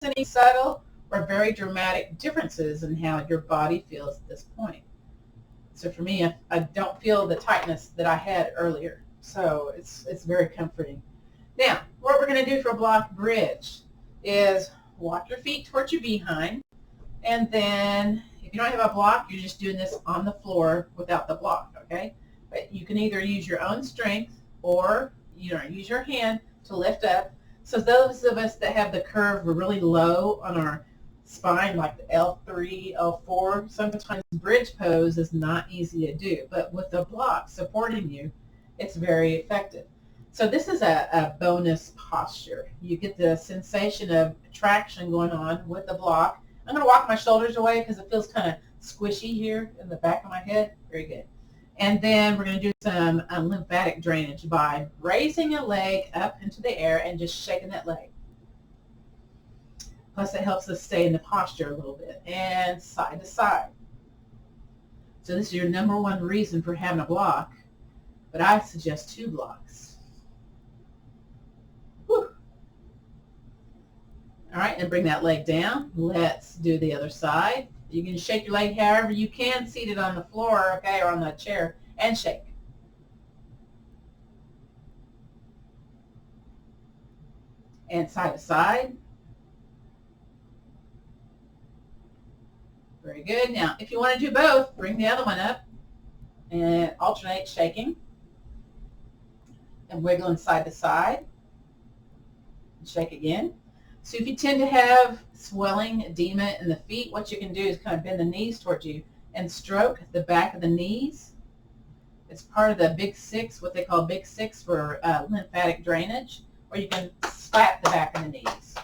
Any subtle or very dramatic differences in how your body feels at this point. So for me, I don't feel the tightness that I had earlier. So it's very comforting. Now, what we're going to do for block bridge is walk your feet towards your behind. And then if you don't have a block, you're just doing this on the floor without the block, okay? But you can either use your own strength or use your hand to lift up. So those of us that have the curve really low on our spine, like the L3, L4, sometimes bridge pose is not easy to do. But with the block supporting you, it's very effective. So this is a bonus posture. You get the sensation of traction going on with the block. I'm going to walk my shoulders away because it feels kind of squishy here in the back of my head. Very good. And then we're going to do some lymphatic drainage by raising a leg up into the air and just shaking that leg. Plus it helps us stay in the posture a little bit. And side to side. So this is your number one reason for having a block, but I suggest 2 blocks. Whew. All right, and bring that leg down. Let's do the other side. You can shake your leg however you can, seated on the floor, okay, or on the chair, and shake. And side to side. Very good. Now, if you want to do both, bring the other one up and alternate shaking and wiggling side to side. And shake again. So if you tend to have swelling, edema in the feet, what you can do is kind of bend the knees towards you and stroke the back of the knees. It's part of the big 6, what they call big 6 for lymphatic drainage, or you can slap the back of the knees.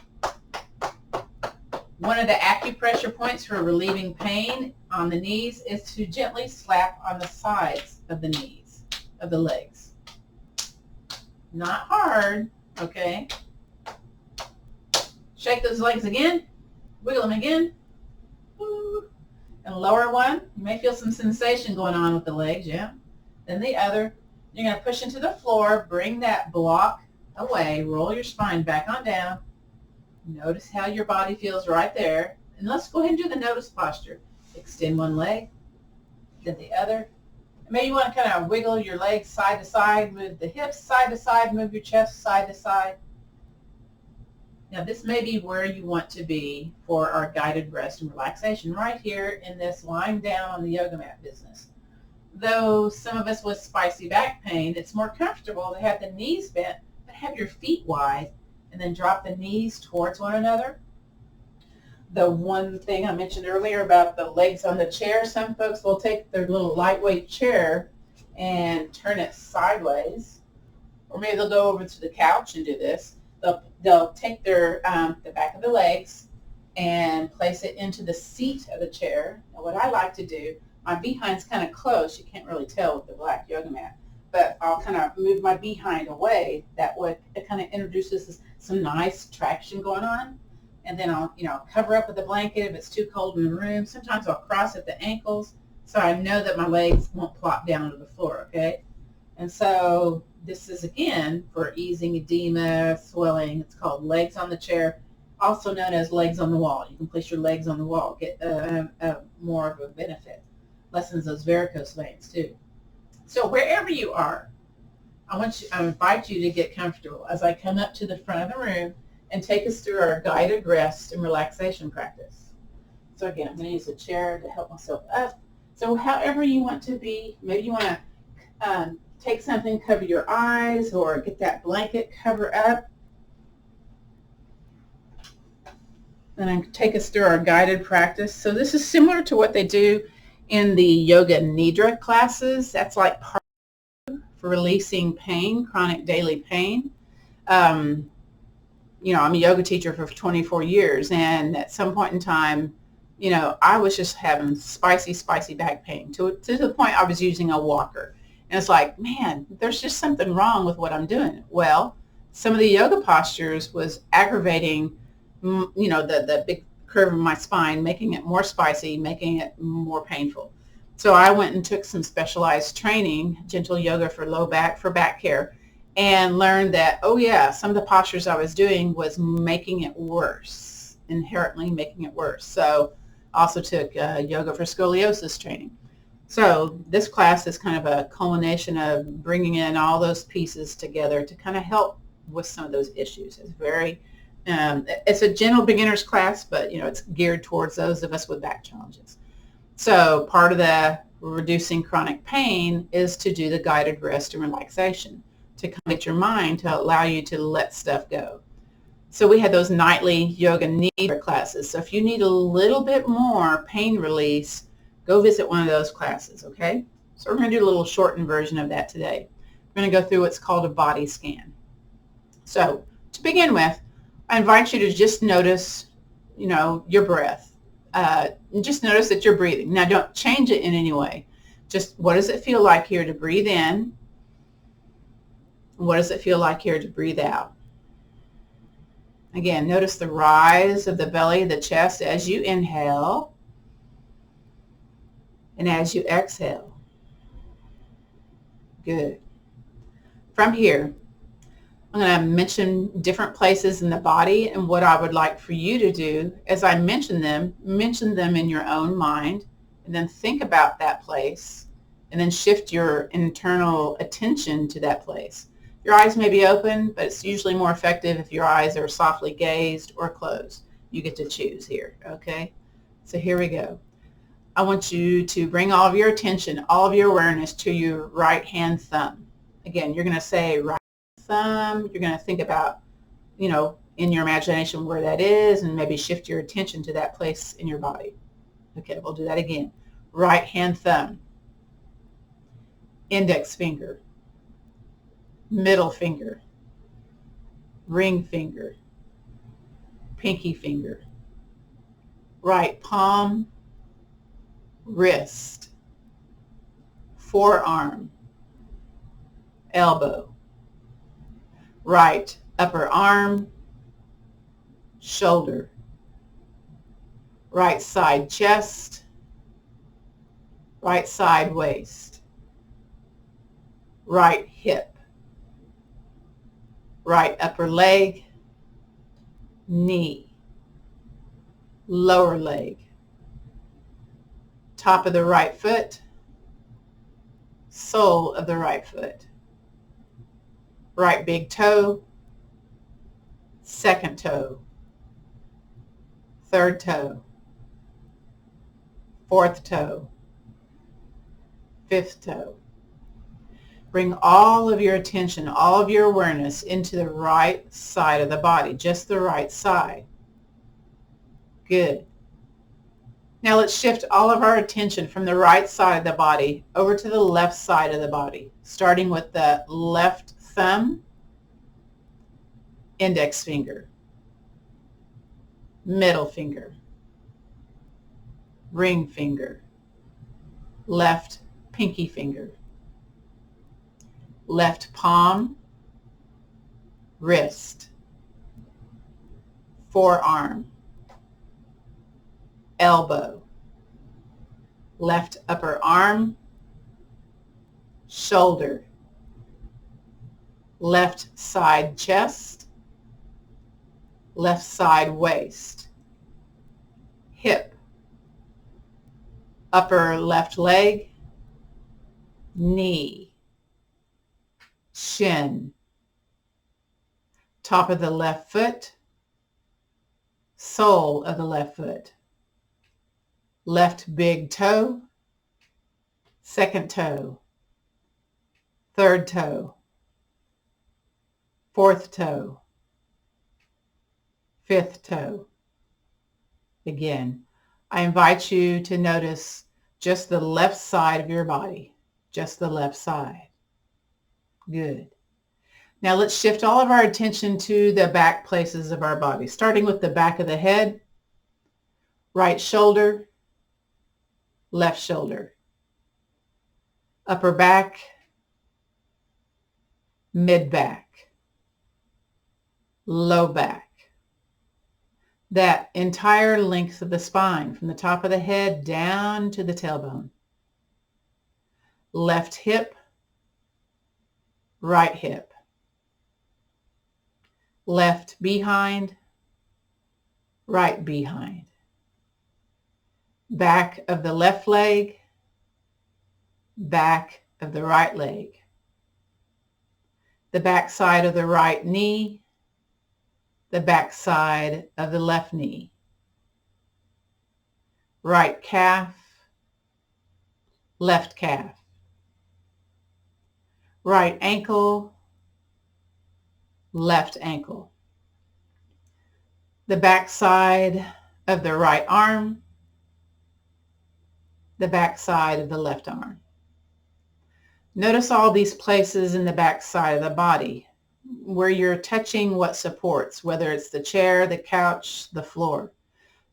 One of the acupressure points for relieving pain on the knees is to gently slap on the sides of the knees, of the legs. Not hard, okay? Shake those legs again, wiggle them again, and lower one. You may feel some sensation going on with the legs, yeah. Then the other. You're going to push into the floor, bring that block away, roll your spine back on down. Notice how your body feels right there. And let's go ahead and do the notice posture. Extend one leg, then the other. Maybe you want to kind of wiggle your legs side to side, move the hips side to side, move your chest side to side. Now this may be where you want to be for our guided rest and relaxation, right here in this lying down on the yoga mat business. Though some of us with spicy back pain, it's more comfortable to have the knees bent, but have your feet wide and then drop the knees towards one another. The one thing I mentioned earlier about the legs on the chair, some folks will take their little lightweight chair and turn it sideways, or maybe they'll go over to the couch and do this. They'll take their the back of the legs and place it into the seat of the chair. Now what I like to do, my behind's kind of close. You can't really tell with the black yoga mat, but I'll kind of move my behind away. That way it kind of introduces some nice traction going on. And then I'll, cover up with a blanket if it's too cold in the room. Sometimes I'll cross at the ankles so I know that my legs won't plop down to the floor, okay? And so this is, again, for easing edema, swelling. It's called legs on the chair, also known as legs on the wall. You can place your legs on the wall, get more of a benefit. Lessens those varicose veins, too. So wherever you are, I invite you to get comfortable as I come up to the front of the room and take us through our guided rest and relaxation practice. So again, I'm going to use a chair to help myself up. So however you want to be, maybe you want to take something, cover your eyes, or get that blanket, cover up. And take us through our guided practice. So this is similar to what they do in the yoganidra classes. That's like part for releasing pain, chronic daily pain. I'm a yoga teacher for 24 years, and at some point in time, I was just having spicy back pain to the point I was using a walker. And it's like, man, there's just something wrong with what I'm doing. Well, some of the yoga postures was aggravating, the big curve of my spine, making it more spicy, making it more painful. So I went and took some specialized training, gentle yoga for low back, for back care. and learned that, oh yeah, some of the postures I was doing was making it worse, inherently making it worse. So also took yoga for scoliosis training. So this class is kind of a culmination of bringing in all those pieces together to kind of help with some of those issues. It's very, it's a general beginner's class, but it's geared towards those of us with back challenges. So part of the reducing chronic pain is to do the guided rest and relaxation to calm your mind to allow you to let stuff go. So we had those nightly yoganidra classes. So if you need a little bit more pain release, go visit one of those classes, okay? So we're going to do a little shortened version of that today. We're going to go through what's called a body scan. So to begin with, I invite you to just notice, your breath. Just notice that you're breathing. Now don't change it in any way. Just what does it feel like here to breathe in? What does it feel like here to breathe out? Again, notice the rise of the belly, the chest as you inhale and as you exhale. Good. From here, I'm going to mention different places in the body and what I would like for you to do. As I mention them in your own mind, and then think about that place, and then shift your internal attention to that place. Your eyes may be open, but it's usually more effective if your eyes are softly gazed or closed. You get to choose here, okay? So here we go. I want you to bring all of your attention, all of your awareness to your right hand thumb. Again, you're going to say right thumb. You're going to think about, in your imagination where that is, and maybe shift your attention to that place in your body. Okay, we'll do that again. Right hand thumb. Index finger. Middle finger, ring finger, pinky finger, right palm, wrist, forearm, elbow, right upper arm, shoulder, right side chest, right side waist, right hip, right upper leg, knee, lower leg, top of the right foot, sole of the right foot, right big toe, second toe, third toe, fourth toe, fifth toe. Bring all of your attention, all of your awareness into the right side of the body, just the right side. Good. Now let's shift all of our attention from the right side of the body over to the left side of the body, starting with the left thumb, index finger, middle finger, ring finger, left pinky finger, left palm, wrist, forearm, elbow, left upper arm, shoulder, left side chest, left side waist, hip, upper left leg, knee, shin, top of the left foot, sole of the left foot, left big toe, second toe, third toe, fourth toe, fifth toe. Again, I invite you to notice just the left side of your body, just the left side. Good. Now let's shift all of our attention to the back places of our body, starting with the back of the head, right shoulder, left shoulder, upper back, mid back, low back. That entire length of the spine from the top of the head down to the tailbone. Left hip, right hip, left behind, right behind. Back of the left leg, back of the right leg. The back side of the right knee, the back side of the left knee. Right calf, left calf. Right ankle, left ankle. The back side of the right arm, the back side of the left arm. Notice all these places in the back side of the body where you're touching what supports, whether it's the chair, the couch, the floor.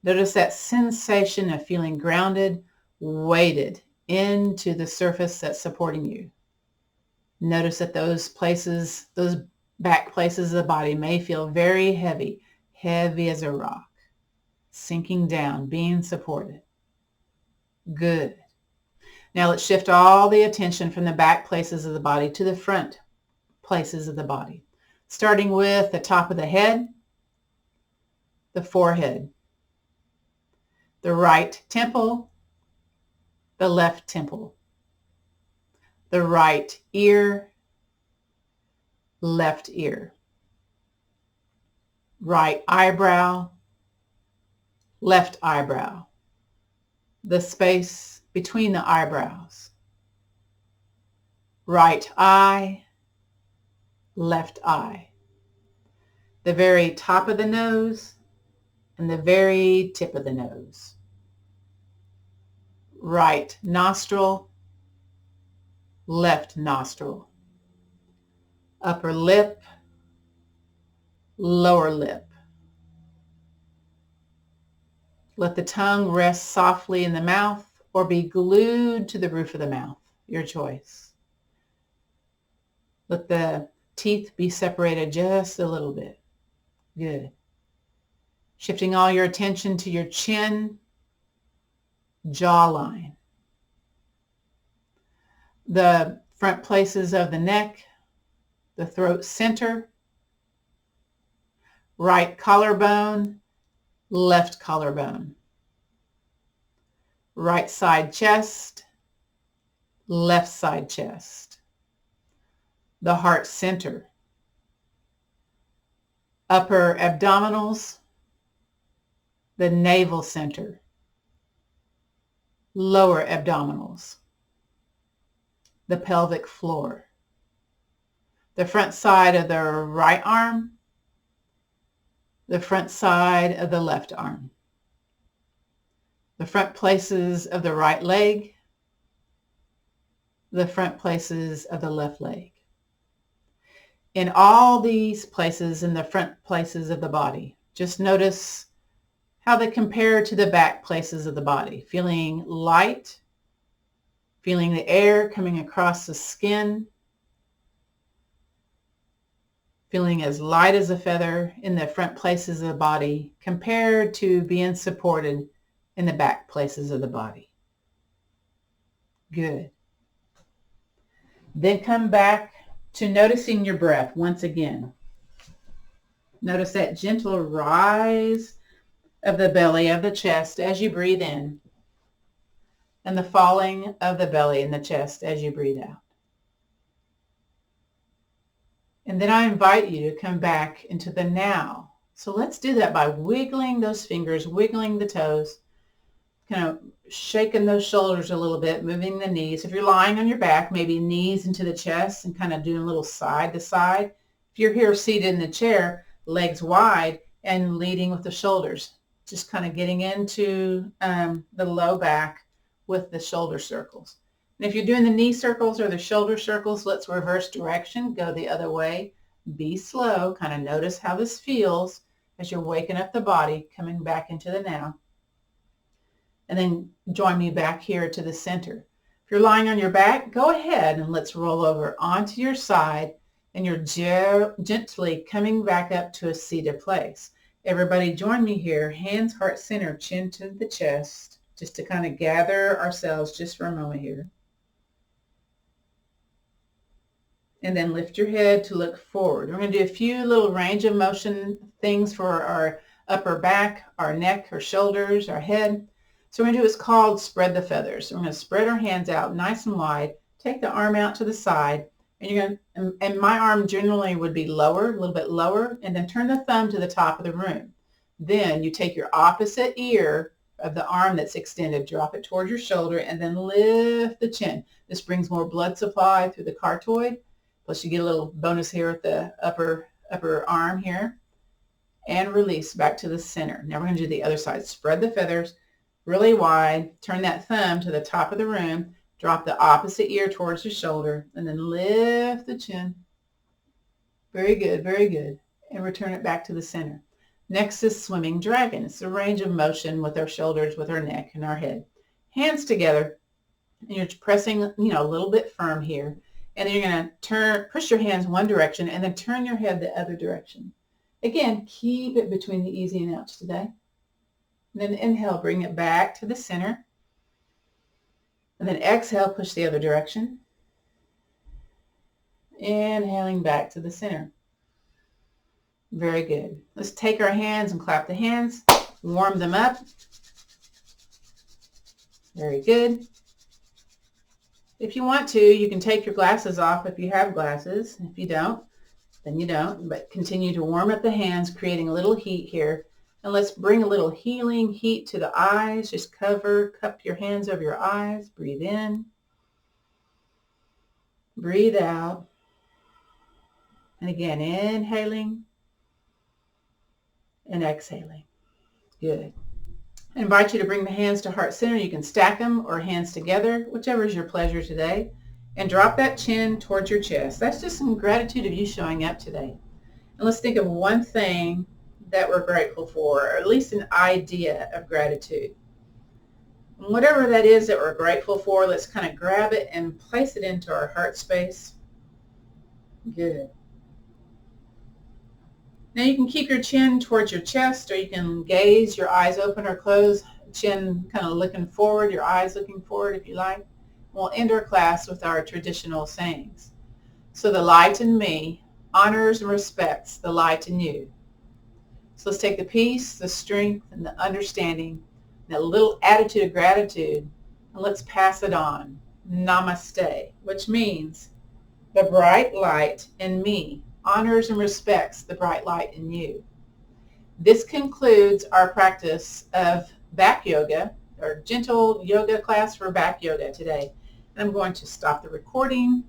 Notice that sensation of feeling grounded, weighted into the surface that's supporting you. Notice that those places, those back places of the body may feel very heavy, heavy as a rock, sinking down, being supported. Good. Now let's shift all the attention from the back places of the body to the front places of the body, starting with the top of the head, the forehead, the right temple, the left temple, the right ear, left ear, right eyebrow, left eyebrow, the space between the eyebrows, right eye, left eye, the very top of the nose and the very tip of the nose, right nostril, left nostril, upper lip, lower lip. Let the tongue rest softly in the mouth or be glued to the roof of the mouth, your choice. Let the teeth be separated just a little bit. Good. Shifting all your attention to your chin, jawline, the front places of the neck, the throat center, right collarbone, left collarbone, right side chest, left side chest, the heart center, upper abdominals, the navel center, lower abdominals, the pelvic floor, the front side of the right arm, the front side of the left arm, the front places of the right leg, the front places of the left leg. In all these places, in the front places of the body, just notice how they compare to the back places of the body. Feeling light, feeling the air coming across the skin, feeling as light as a feather in the front places of the body compared to being supported in the back places of the body. Good. Then come back to noticing your breath once again. Notice that gentle rise of the belly, of the chest as you breathe in, and the falling of the belly and the chest as you breathe out. And then I invite you to come back into the now. So let's do that by wiggling those fingers, wiggling the toes, kind of shaking those shoulders a little bit, moving the knees. If you're lying on your back, maybe knees into the chest and kind of doing a little side to side. If you're here seated in the chair, legs wide and leading with the shoulders, just kind of getting into the low back with the shoulder circles. And if you're doing the knee circles or the shoulder circles, let's reverse direction, go the other way. Be slow, kind of notice how this feels as you're waking up the body, coming back into the now. And then join me back here to the center. If you're lying on your back, go ahead and let's roll over onto your side, and you're gently coming back up to a seated place. Everybody join me here, hands heart center, chin to the chest, just to kind of gather ourselves just for a moment here. And then lift your head to look forward. We're going to do a few little range of motion things for our upper back, our neck, our shoulders, our head. So we're going to do what's called spread the feathers. So we're going to spread our hands out nice and wide, take the arm out to the side, and you're going to, and my arm generally would be lower, a little bit lower, and then turn the thumb to the top of the room. Then you take your opposite ear of the arm that's extended, drop it towards your shoulder, and then lift the chin. This brings more blood supply through the carotid. Plus you get a little bonus here at the upper arm here. And release back to the center. Now we're going to do the other side. Spread the feathers really wide. Turn that thumb to the top of the room. Drop the opposite ear towards the shoulder. And then lift the chin. Very good, very good. And return it back to the center. Next is swimming dragon. It's a range of motion with our shoulders, with our neck, and our head. Hands together. And you're pressing, a little bit firm here. And then you're going to push your hands one direction and then turn your head the other direction. Again, keep it between the easy and ouch today. And then inhale, bring it back to the center. And then exhale, push the other direction. Inhaling back to the center. Very good. Let's take our hands and clap the hands. Warm them up. Very good. If you want to, you can take your glasses off if you have glasses. If you don't, then you don't. But continue to warm up the hands, creating a little heat here. And let's bring a little healing heat to the eyes. Just cup your hands over your eyes. Breathe in. Breathe out. And again, inhaling and exhaling. Good. I invite you to bring the hands to heart center. You can stack them or hands together, whichever is your pleasure today. And drop that chin towards your chest. That's just some gratitude of you showing up today. And let's think of one thing that we're grateful for, or at least an idea of gratitude. And whatever that is that we're grateful for, let's kind of grab it and place it into our heart space. Good. Now you can keep your chin towards your chest, or you can gaze, your eyes open or closed, chin kind of looking forward, your eyes looking forward if you like. We'll end our class with our traditional sayings. So the light in me honors and respects the light in you. So let's take the peace, the strength, and the understanding, that little attitude of gratitude, and let's pass it on. Namaste, which means the bright light in me honors and respects the bright light in you. This concludes our practice of back yoga, or gentle yoga class for back yoga today. And I'm going to stop the recording